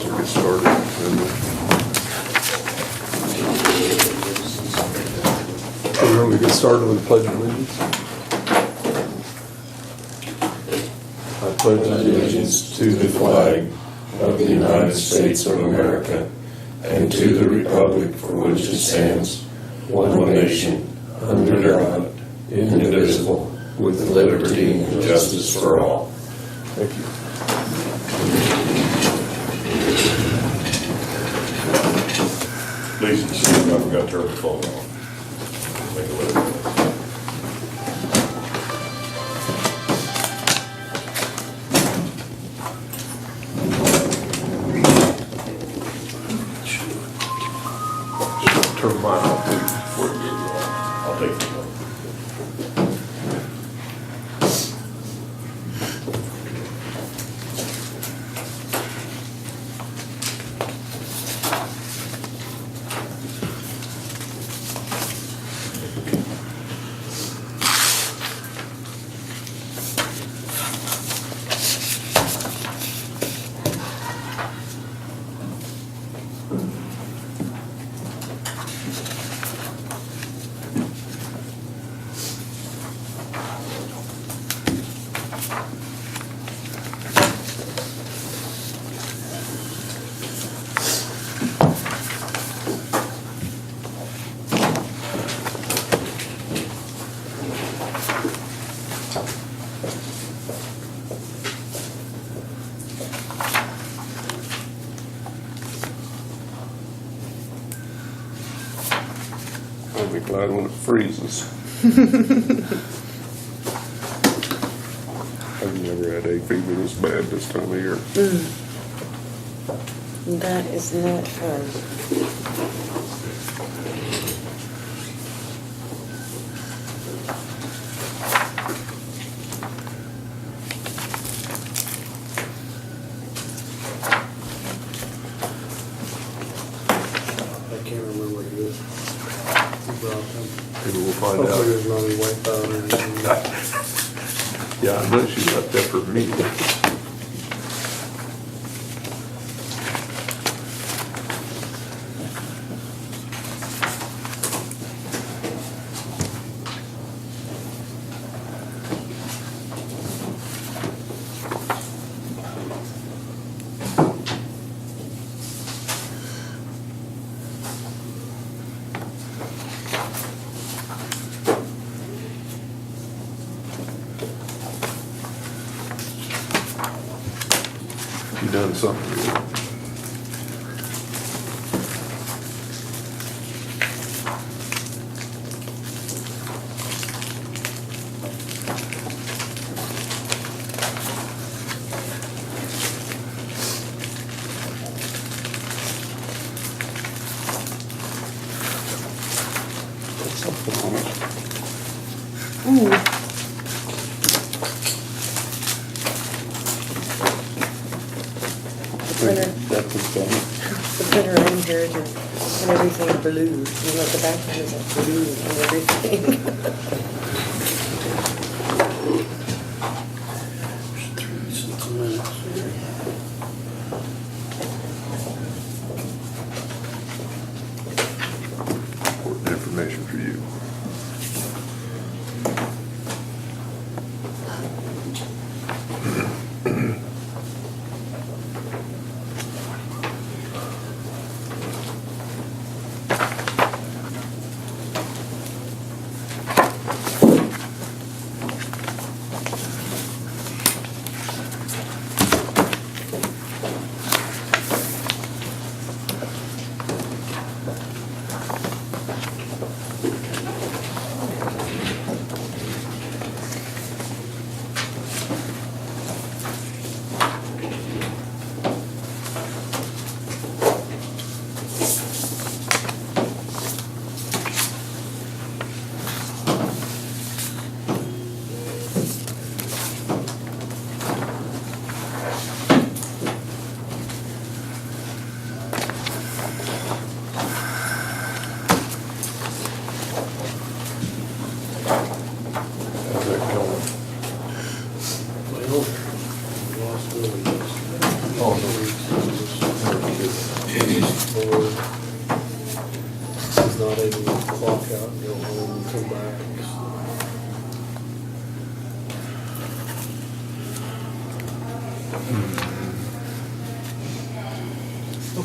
we'll get started. We're going to get started with the Pledge of Allegiance. I pledge allegiance to the flag of the United States of America and to the republic for which it stands, one nation, under God, indivisible, with liberty and justice for all. Thank you. Please excuse me, I forgot to turn the phone on. Make a little. Turn mine off too before it goes off. I'll take it. I'll be glad when it freezes. I've never had hay fever this bad this time of year. That is not fun. I can't remember what it is. Maybe we'll find Hopefully out. there's not any white powder or anything. Yeah, I know she left that for me. You done something. Put something on it. The printer, That's what's done. the printer in here and everything blue. You know, the background is like blue and everything. There's 3 minutes here. Important information for you. Up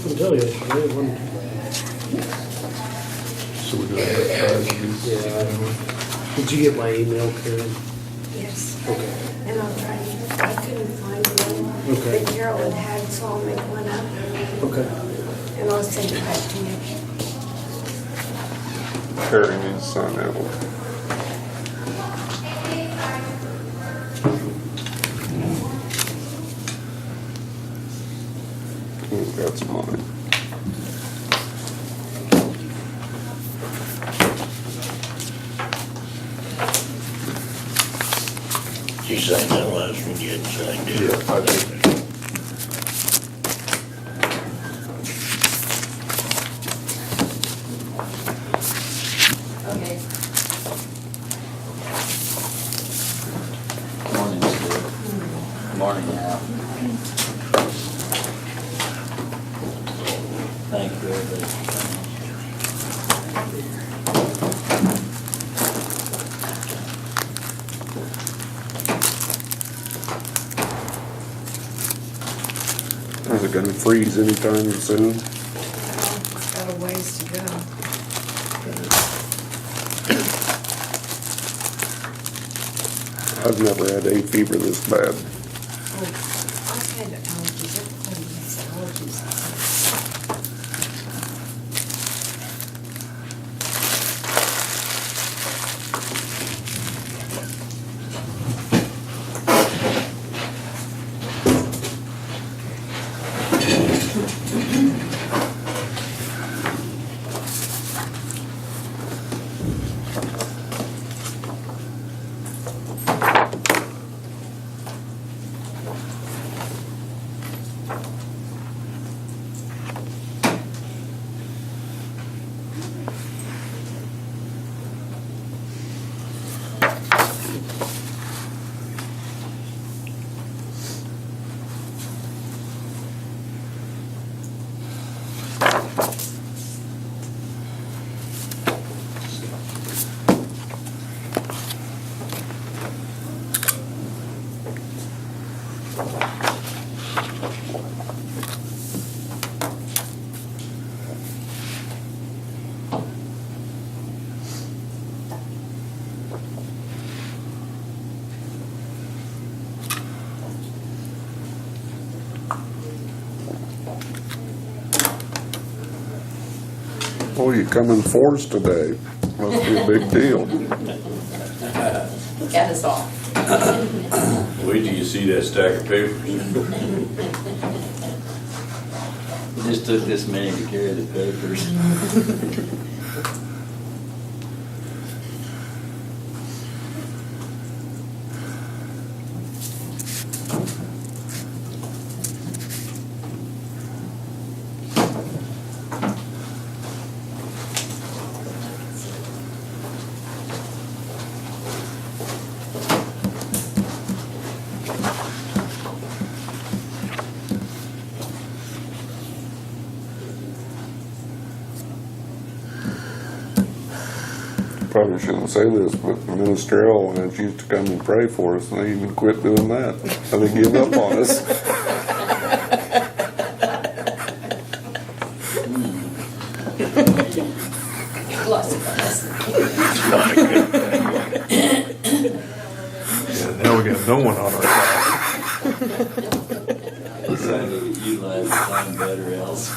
until yesterday, it wasn't too bad. So we're gonna advertise these. Yeah, I don't know. Did you get my email, Karen? Yes, Okay. and I'll try, I couldn't find one Okay. that Carolyn had, so I'll make one up Okay. and I'll send it back to you. Terry needs to sign that one. That's mine. You signed that last one, you hadn't signed it. Yeah, I did. Okay. Morning, Steve. Morning, Al. Thank you, everybody. Is it gonna freeze anytime soon? Got a ways to go. I've never had hay fever this bad. Oh, I've had allergies, everybody has allergies. Oh, you come in force today. Must be a big deal. Got us all. Wait till you see that stack of papers. It just took this many to carry the papers. Probably shouldn't say this, but Minister Elwins used to come and pray for us, and they even quit doing that. And they give up on us. Lots of us. Yeah, now we got no one on our side. Decided to utilize the time better else.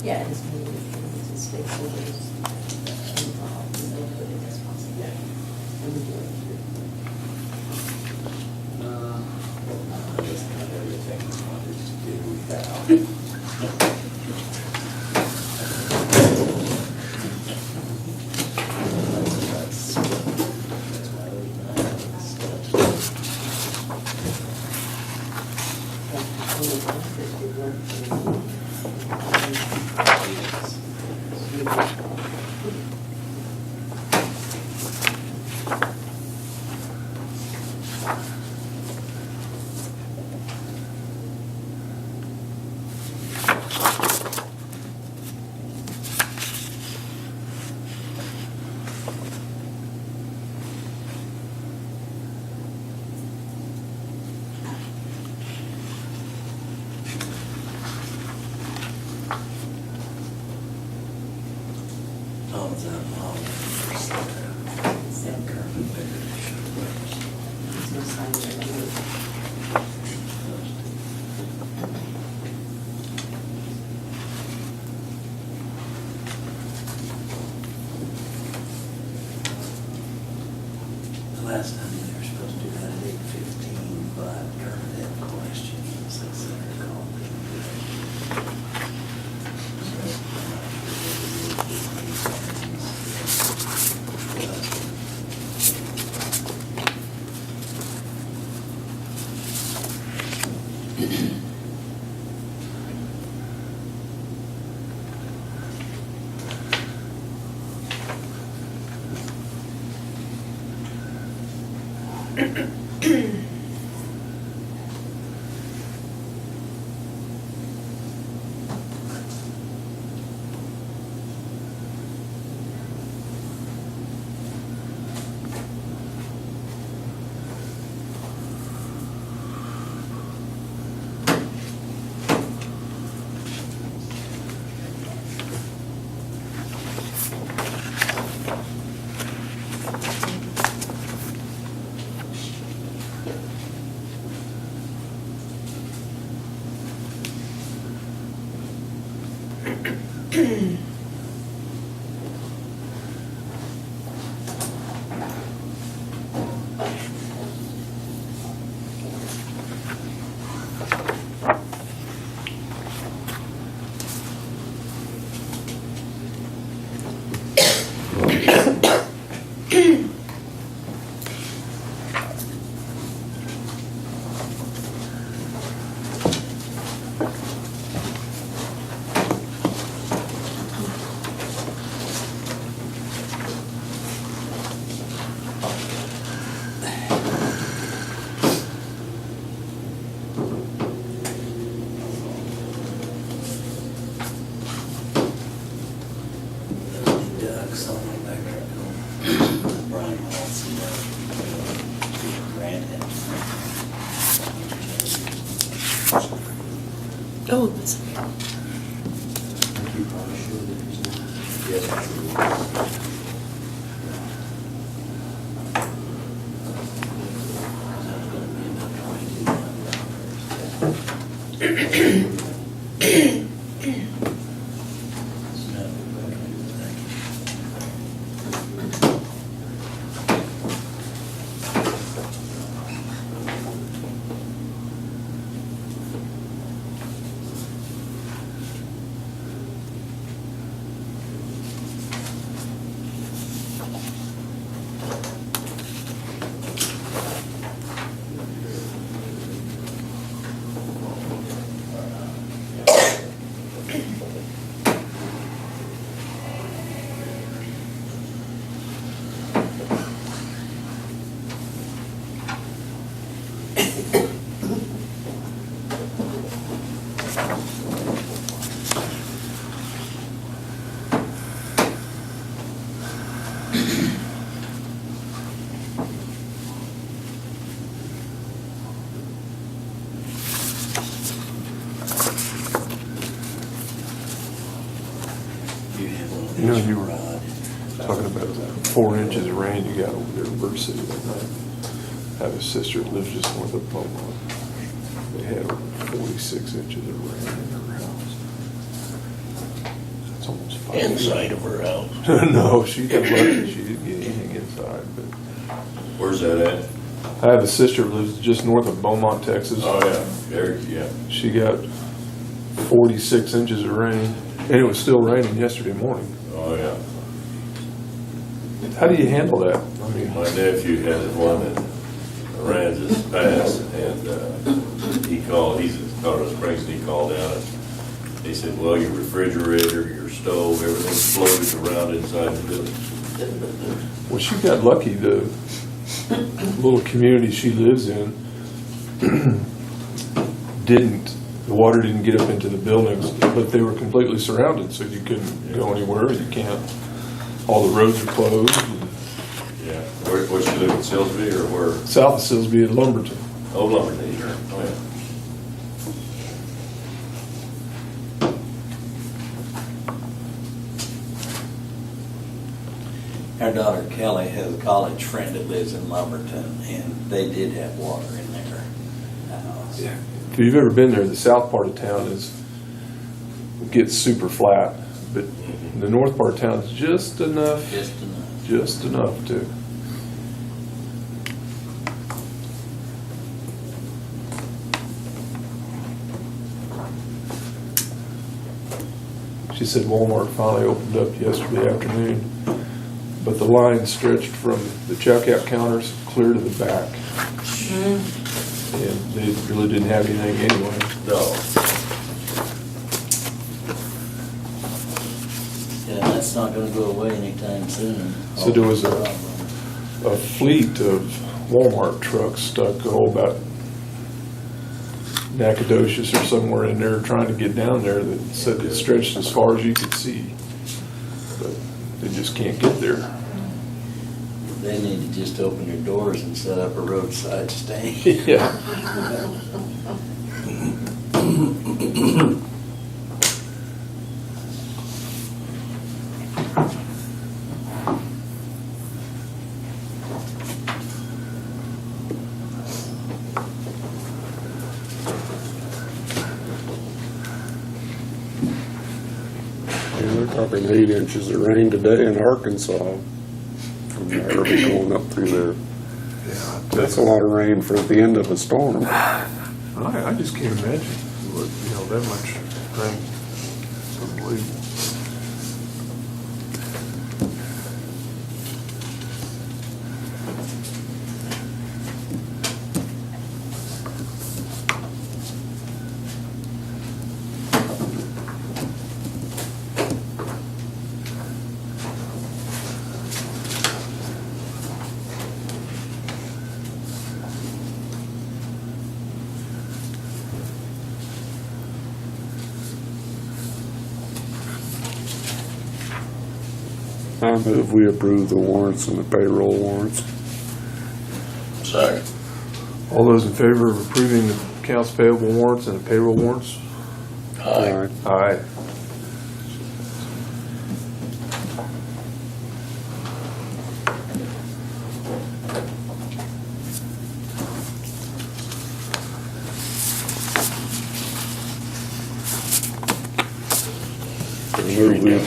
Yeah, his meeting, his stakeholders involved, and they'll put it as possible. And we do it through. Tom's out of Holland. There's no sign there. The last time they were supposed to do that at 8:15, but during that questions, they said they're ducks on the electrical. Brian Wilson, Grant had. Oh, that's, You have one of You know, these you were rod. talking about 4 inches of rain you got over there in Bird City that night. I have a sister that lives just north of Beaumont. They had over 46 inches of rain in her house. That's almost 5 years. Inside of her house. No, she got lucky. She didn't get anything inside. But Where's that at? I have a sister who lives just north of Beaumont, Texas. Oh, yeah, there, yeah. She got 46 inches of rain, and it was still raining yesterday morning. Oh, yeah. How do you handle that? I mean, My nephew had one that ran this fast, and he called, he's in Colorado Springs, and he called down, and he said, well, your refrigerator, your stove, everything floated around inside the building. well, she got lucky. The little community she lives in didn't. The water didn't get up into the buildings, but they were completely surrounded, so you couldn't go anywhere. You can't. All the roads are closed. Yeah. Where she live in Silsbee, or where? South of Silsbee at Lumberton. Oh, Lumberton, sure. Oh, yeah. Our daughter Kelly has a college friend that lives in Lumberton, and they did have water in their house. Yeah. If you've ever been there, the south part of town gets super flat, but the north part of town is just enough to. She said Walmart finally opened up yesterday afternoon, but the line stretched from the checkout counters clear to the back. And they really didn't have anything anyway. No. Yeah, that's not gonna go away anytime soon. So there was a fleet of Walmart trucks stuck about Nacogdoches or somewhere in there trying to get down there that said it stretched as far as you could see. But they just can't get there. They need to just open their doors and set up a roadside stand. Yeah. They're talking 8 inches of rain today in Arkansas. From there, going up through there. Yeah. That's a lot of rain for at the end of a storm. I just can't imagine what, that much rain. It's unbelievable. I move we approve the warrants and the payroll warrants. Second. All those in favor of approving the accounts payable warrants and the payroll warrants? Aye. Aye. Move we.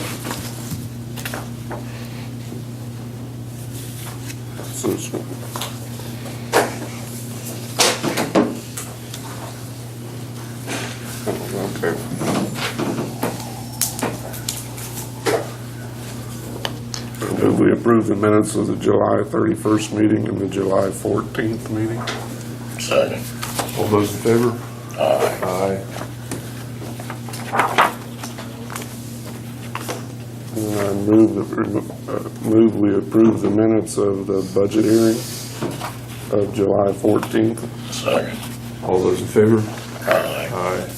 So it's- Oh, okay. Move we approve the minutes of the July 31st meeting and the July 14th meeting. Second. All those in favor? Aye. Aye. And I move we approve the minutes of the budget hearing of July 14th. Second. All those in favor? Aye. Aye.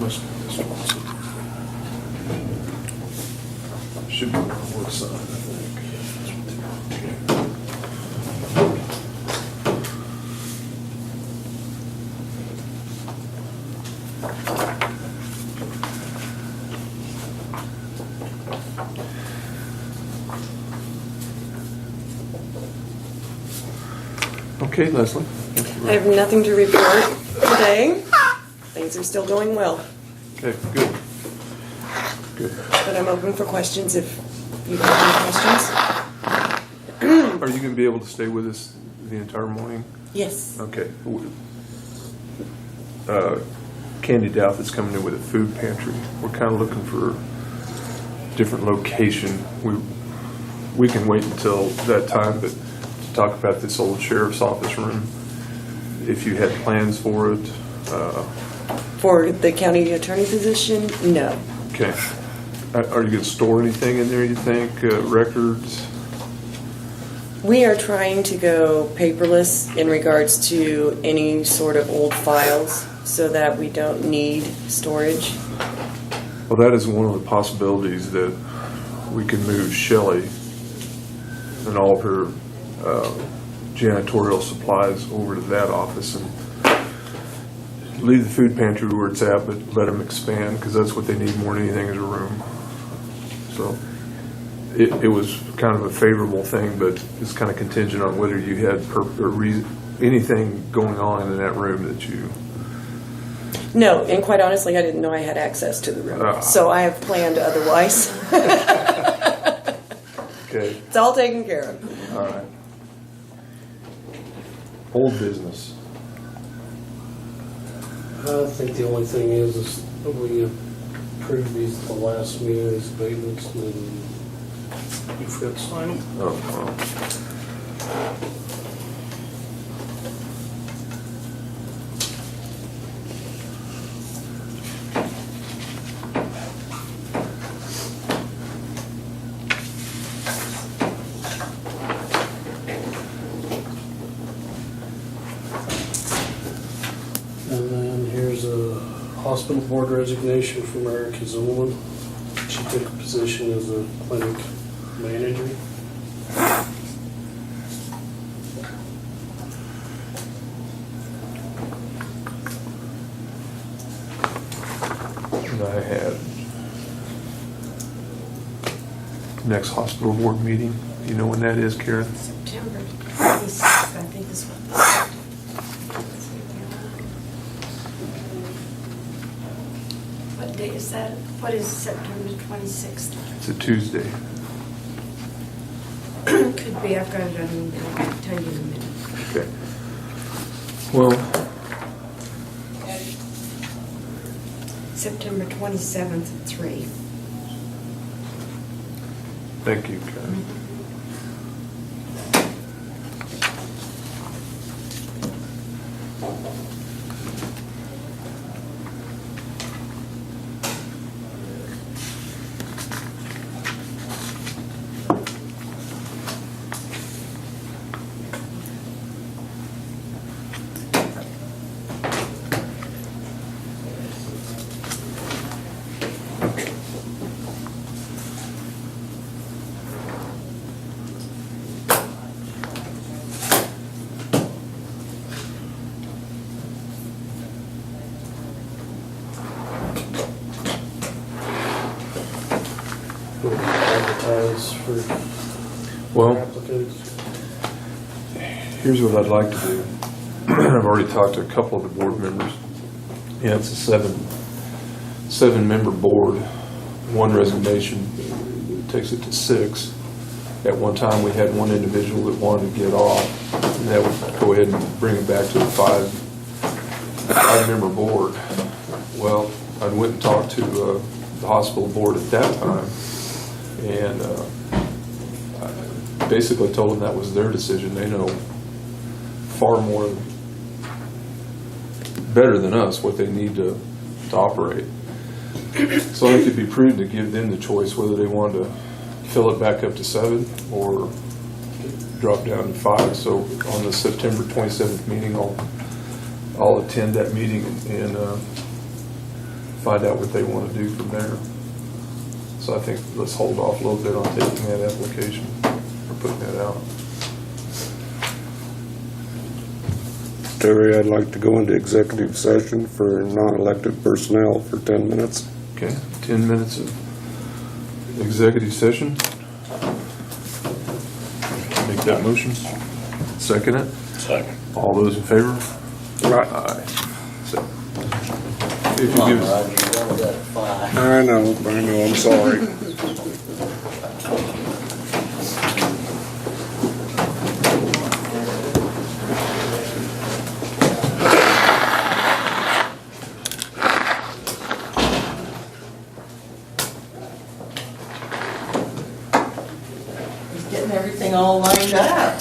Must be this one. Should be on the work side, I think. Okay, Leslie. I have nothing to report today. Things are still going well, Okay, good. Good. but I'm open for questions if you have any questions. Are you going to be able to stay with us the entire morning? Yes. Okay. Candy Douth is coming in with a food pantry. We're kind of looking for a different location. We can wait until that time, but to talk about this old sheriff's office room, if you had plans for it. For the county attorney position, no. Okay. Are you going to store anything in there, you think? Records? We are trying to go paperless in regards to any sort of old files so that we don't need storage. Well, that is one of the possibilities, that we can move Shelley and all of her janitorial supplies over to that office and leave the food pantry where it's at, but let them expand, because that's what they need more than anything is a room. So it was kind of a favorable thing, but it's kind of contingent on whether you had anything going on in that room that you... No, and quite honestly, I didn't know I had access to the room. So I have planned otherwise. Okay, It's all taken care of. all right. Old business. I think the only thing is that we approved these at the last meeting, these abatements, and then you forgot to sign them. Oh, well. And then here's a hospital board resignation from Erica Zimmerman. She took a position as a clinic manager. And I had next hospital board meeting. Do you know when that is, Karen? September 26th, I think is what they said. What day is that? What is September 26th? It's a Tuesday. Could be, I've got it on email, I'll tell you in a minute. Okay. Well, September 27th at 3. thank you, Karen. We'll advertise for Well, applicants. here's what I'd like to do. I've already talked to a couple of the board members. Yeah, it's a seven-member board, one resignation, takes it to 6. At one time, we had one individual that wanted to get off, and that would go ahead and bring it back to a five-member board. Well, I went and talked to the hospital board at that time, and I basically told them that was their decision. They know far more, better than us, what they need to operate. So I think it'd be prudent to give them the choice whether they want to fill it back up to 7 or drop down to 5. So on the September 27th meeting, I'll attend that meeting and find out what they want to do from there. So I think let's hold off a little bit on taking that application or putting that out. Terry, I'd like to go into executive session for non-elected personnel for 10 minutes. Okay, 10 minutes of executive session. Make that motion. Second it? Second. All those in favor? Aye. So, if you Come on, give us, Roger, you only got 5. I know, I'm sorry. He's getting everything all lined up.